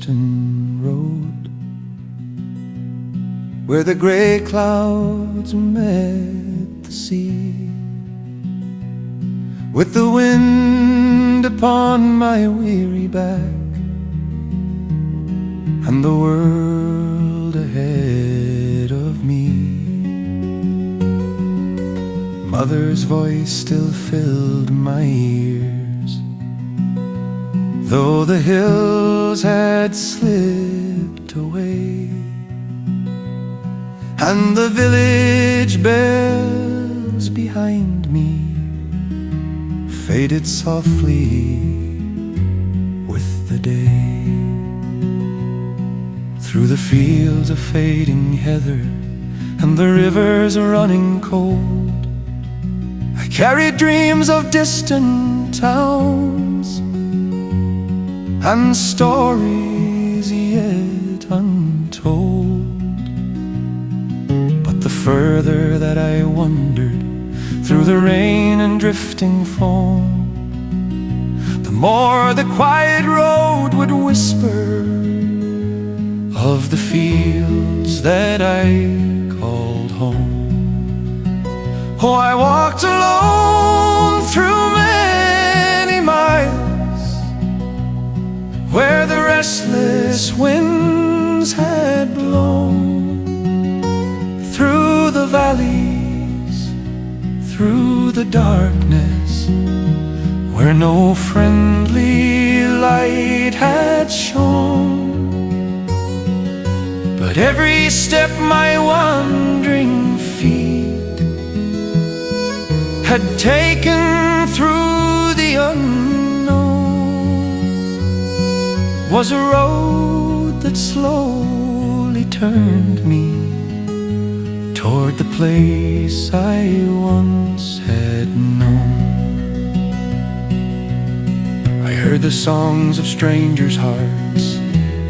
mountain road, where the gray clouds met the sea, with the wind upon my weary back and the world ahead of me. Mother's voice still filled my ears, though the hills had slipped away, and the village bells behind me faded softly with the day. Through the fields of fading heather and the rivers running cold, I carried dreams of distant towns and stories yet untold. But the further that I wandered through the rain and drifting foam, the more the quiet road would whisper of the fields that I called home. Oh, I walked alone through many miles, where the restless winds had blown, through the valleys, through the darkness, where no friendly light had shone. But every step my wandering feet had taken through the unknown was a road that slowly turned me toward the place I once had known. I heard the songs of strangers' hearts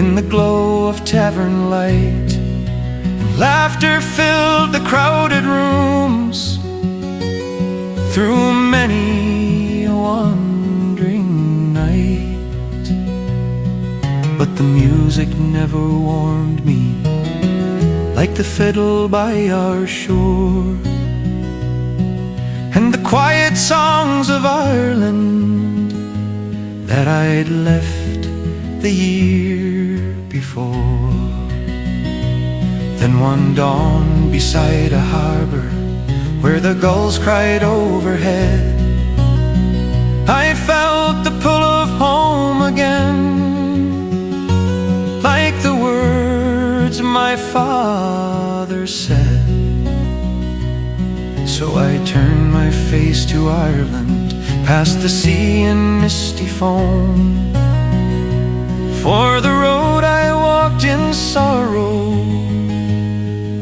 in the glow of tavern light, and laughter filled the crowded rooms through many a wandering night. But the music never warmed me like the fiddle by our shore, and the quiet songs of Ireland that I'd left the year before. Then one dawn beside a harbor where the gulls cried overhead, I felt the pull of home again, like the words my father said. So I turned my face to Ireland, past the sea in misty foam, for the road I walked in sorrow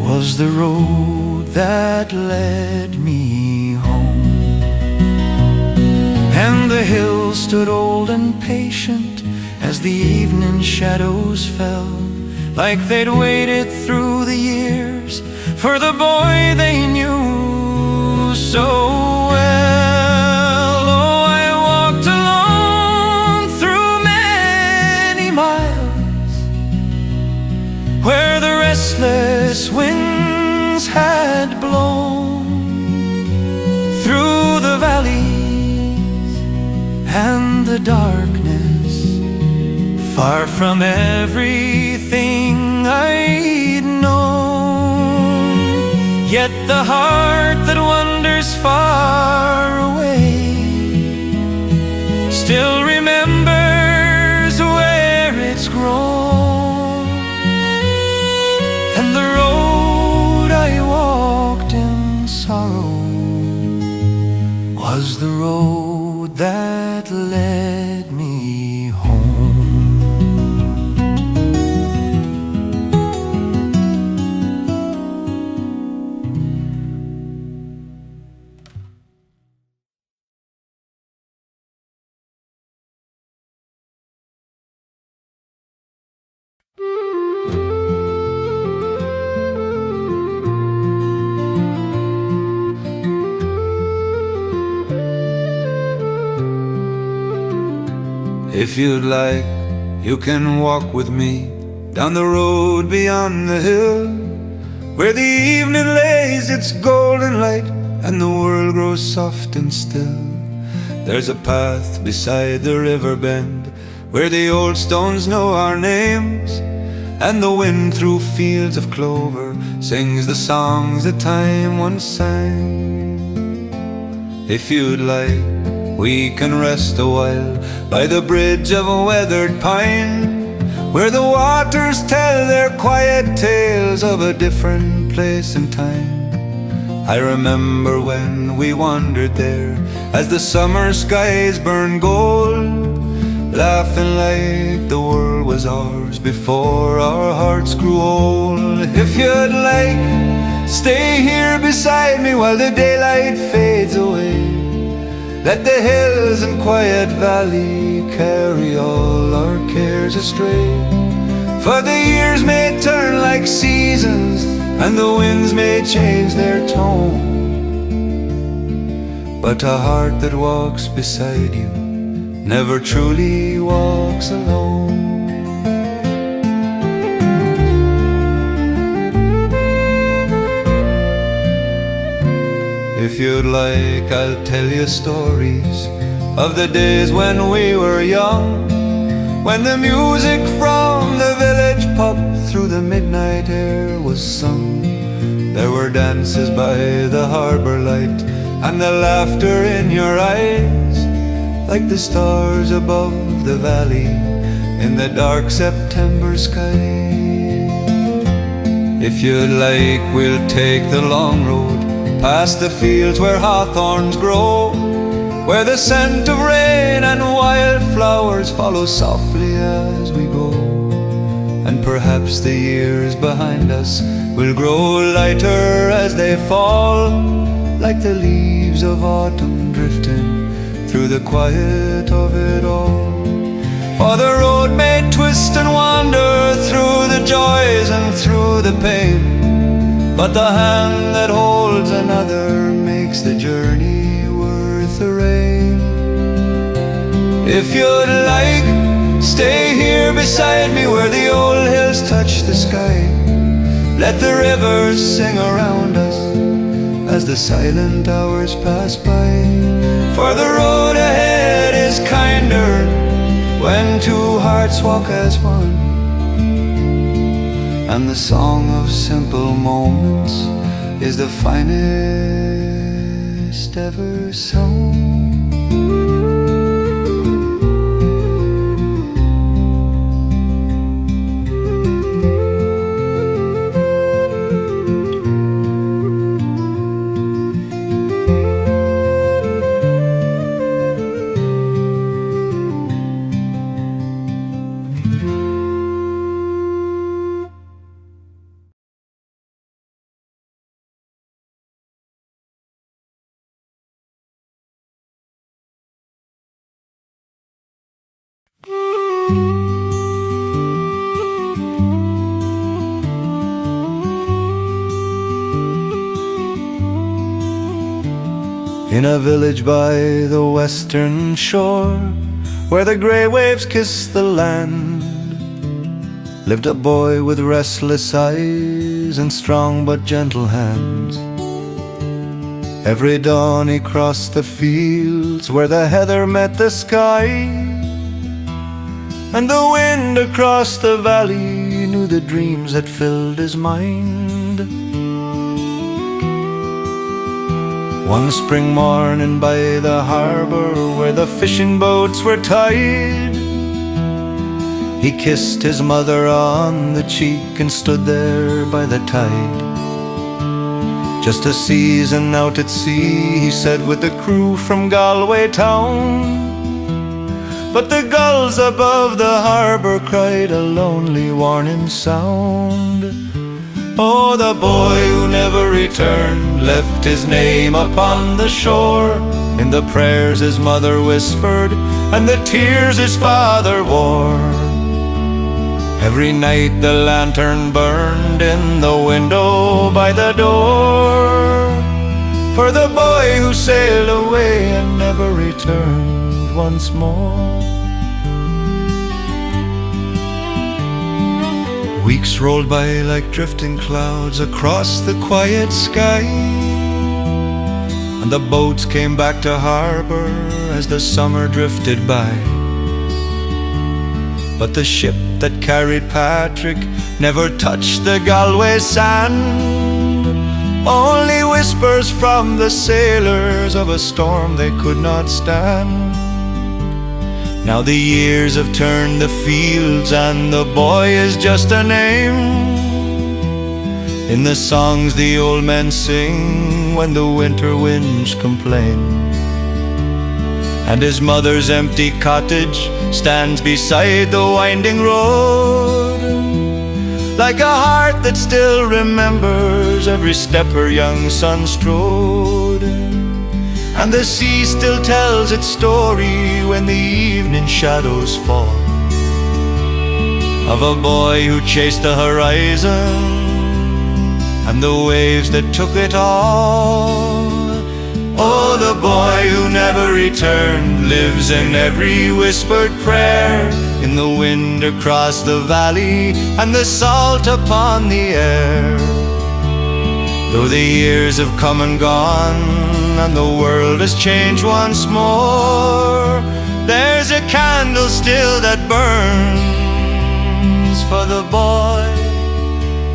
was the road that led me home. And the hills stood old and patient as the evening shadows fell, like they'd waited through the years for the boy they knew so well. Oh, I walked alone through many miles, where the restless winds had blown, through the valleys and the darkness, far from everything I'd known. Yet the heart that wanders far away still remembers where it's grown. And the road I walked in sorrow was the road that led me home. If you'd like You can walk with me down the road beyond the hill, where the evening lays its golden light and the world grows soft and still. There's a path beside the river bend where the old stones know our names, and the wind through fields of clover sings the songs that time once sang. If you'd like, we can rest a while by the bridge of a weathered pine, where the waters tell their quiet tales of a different place and time. I remember when we wandered there as the summer skies burned gold, laughing like the world was ours before our hearts grew old. If you'd like, stay here beside me while the daylight fades away. Let the hills and quiet valley carry all our cares astray. For the years may turn like seasons, and the winds may change their tone, but a heart that walks beside you never truly walks alone. If you'd like, I'll tell you stories of the days when we were young, when the music from the village pub through the midnight air was sung. There were dances by the harbor light, and the laughter in your eyes, like the stars above the valley in the dark September sky. If you'd like, we'll take the long road past the fields where hawthorns grow, where the scent of rain and wildflowers follow softly as we go. And perhaps the years behind us will grow lighter as they fall, like the leaves of autumn drifting through the quiet of it all. For the road may twist and wander through the joys and through the pain, but the hand that holds another makes the journey worth the rain. If you'd like, stay here beside me where the old hills touch the sky. Let the rivers sing around us as the silent hours pass by. For the road ahead is kinder when two hearts walk as one, and the song of simple moments is the finest ever sung. In a village by the western shore, where the grey waves kiss the land, lived a boy with restless eyes and strong but gentle hands. Every dawn he crossed the fields where the heather met the sky, and the wind across the valley knew the dreams that filled his mind. One spring morning by the harbor where the fishing boats were tied, he kissed his mother on the cheek and stood there by the tide. Just a season out at sea, he said, with the crew from Galway town. But the gulls above the harbor cried a lonely warning sound. Oh, the boy who never returned left his name upon the shore, in the prayers his mother whispered and the tears his father wore. Every night the lantern burned in the window by the door, for the boy who sailed away and never returned once more. Weeks rolled by like drifting clouds across the quiet sky, and the boats came back to harbor as the summer drifted by. But the ship that carried Patrick never touched the Galway sand. Only whispers from the sailors of a storm they could not stand. Now the years have turned the fields and the boy is just a name in the songs the old men sing when the winter winds complain. And his mother's empty cottage stands beside the winding road, like a heart that still remembers every step her young son strode. And the sea still tells its story when the evening shadows fall, of a boy who chased the horizon and the waves that took it all. Oh, the boy who never returned lives in every whispered prayer, in the wind across the valley and the salt upon the air. Though the years have come and gone and the world has changed once more, there's a candle still that burns for the boy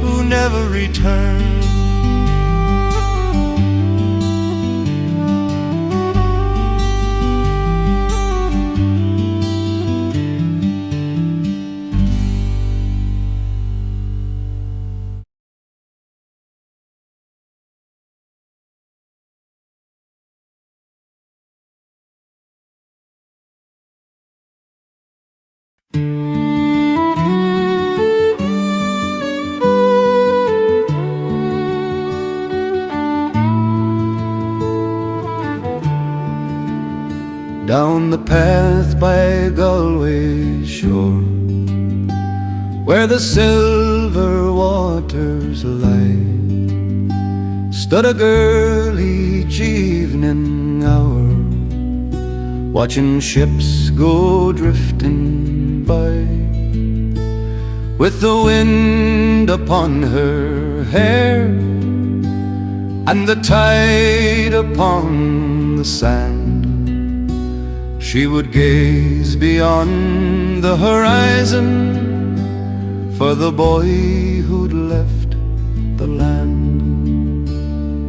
who never returned. Down the path by Galway shore, where the silver waters lie, stood a girl each evening hour, watching ships go drifting by, with the wind upon her hair and the tide upon the sand. She would gaze beyond the horizon for the boy who'd left the land.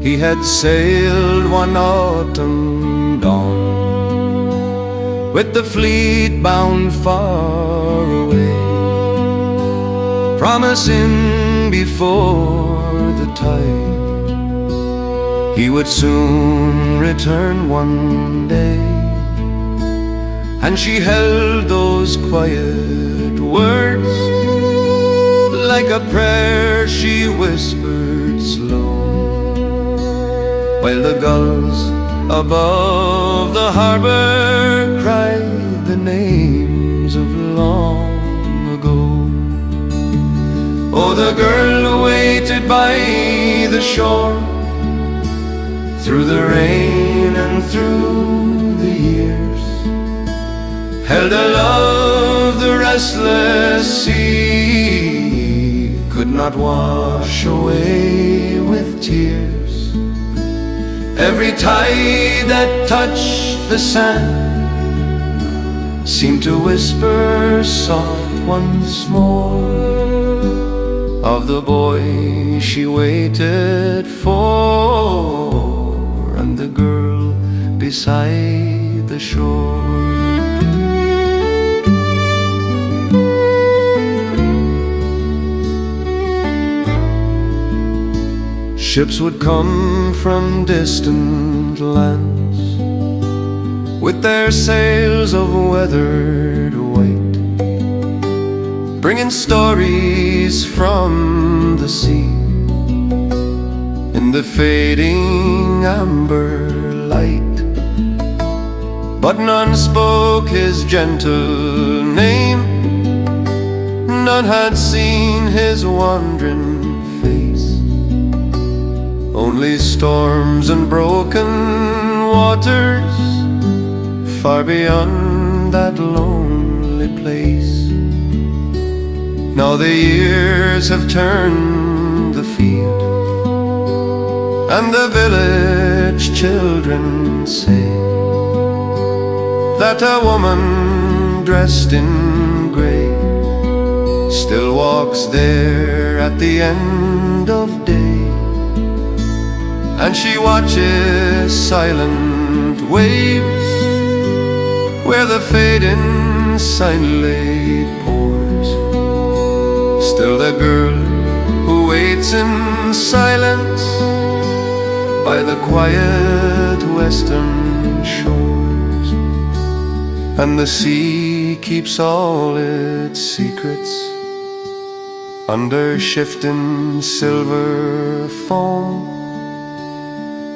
He had sailed one autumn dawn with the fleet bound far away, promising before the tide he would soon return one day. And she held those quiet words like a prayer she whispered slow, while the gulls above the harbor cried the names of long ago. Oh, the girl waited by the shore, through the rain and through the years, held a love the restless sea could not wash away with tears. Every tide that touched the sand seemed to whisper soft once more of the boy she waited for, and the girl beside the shore. Ships would come from distant lands with their sails of weathered white, bringing stories from the sea in the fading amber light. But none spoke his gentle name, none had seen his wandering face. Only storms and broken waters far beyond that lonely place. Now the years have turned the field, and the village children say that a woman dressed in grey still walks there at the end of day, and she watches silent waves where the fading sunlight pours. Still the girl who waits in silence by the quiet western shores, and the sea keeps all its secrets under shifting silver foam,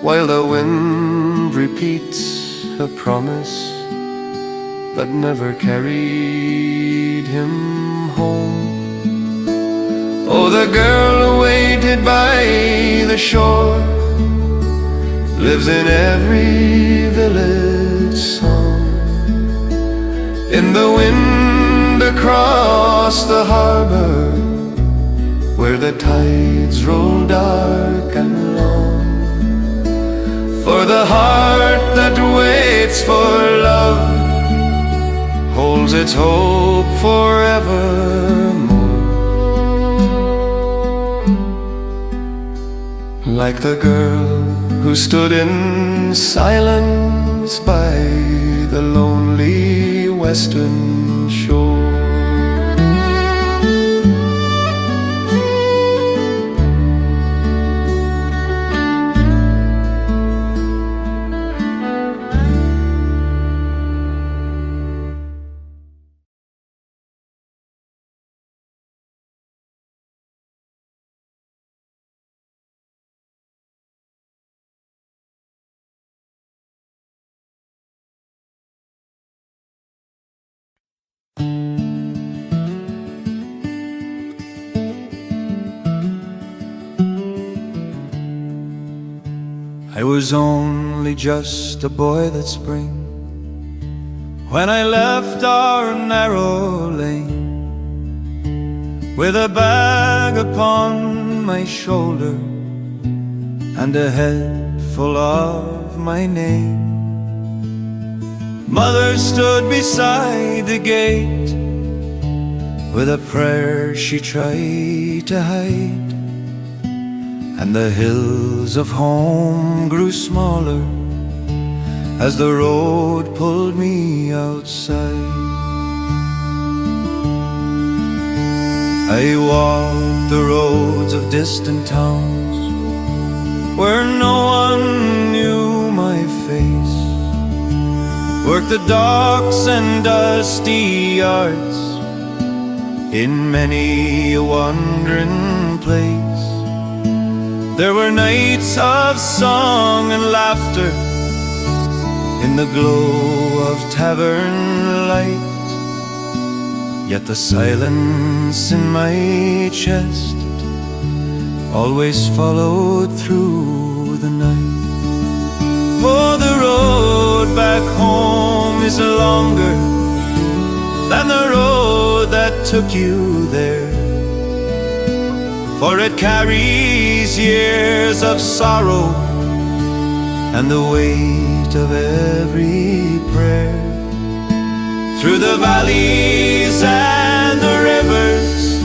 while the wind repeats a promise that never carried him home. Oh, the girl who waited by the shore lives in every village song, in the wind across the harbor, where the tides roll dark and long. For the heart that waits for love holds its hope forevermore. Like the girl who stood in silence by the lonely western shore. I was only just a boy that spring when I left our narrow lane, with a bag upon my shoulder and a head full of my name. Mother stood beside the gate with a prayer she tried to hide, and the hills of home grew smaller as the road pulled me outside. I walked the roads of distant towns where no one knew my face, worked the docks and dusty yards in many a wandering place. There were nights of song and laughter in the glow of tavern light, yet the silence in my chest always followed through the night. Oh, the road back home is longer than the road that took you there, for it carries years of sorrow and the weight of every prayer. Through the valleys and the rivers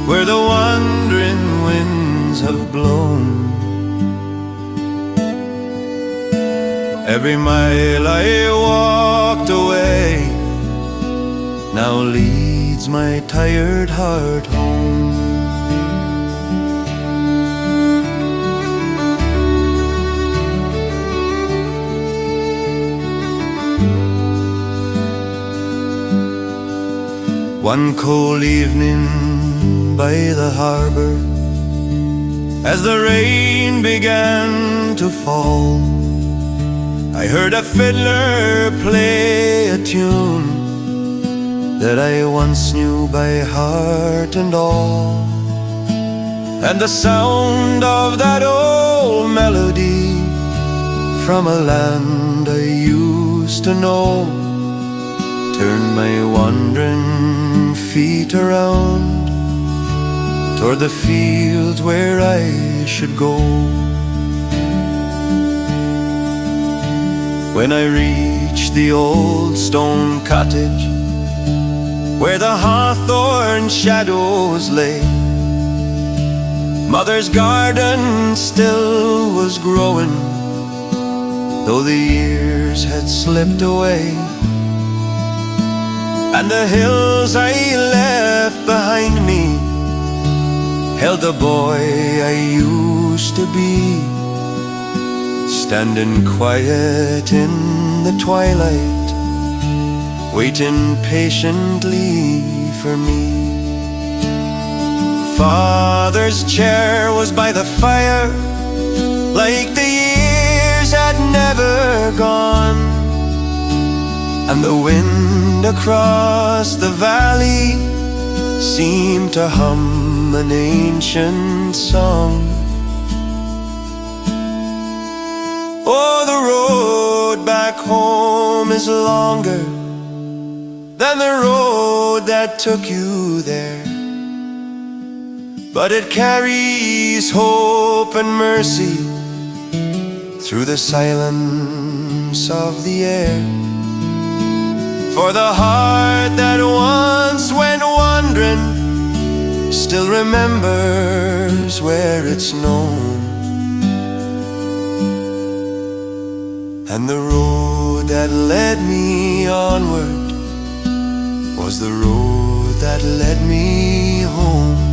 where the wandering winds have blown, every mile I walked away now leads my tired heart home. One cold evening by the harbor, as the rain began to fall, I heard a fiddler play a tune that I once knew by heart and all, and the sound of that old melody from a land I used to know turned my wandering feet around toward the field where I should go. When I reached the old stone cottage where the hawthorn shadows lay, Mother's garden still was growing, though the years had slipped away. And the hills I left behind me held the boy I used to be, standing quiet in the twilight, waiting patiently for me. Father's chair was by the fire, like the years had never gone, and the wind across the valley seemed to hum an ancient song. Oh, the road back home is longer than the road that took you there, but it carries hope and mercy through the silence of the air. For the heart that once went wandering still remembers where it's known. And the road that led me onward was the road that led me home.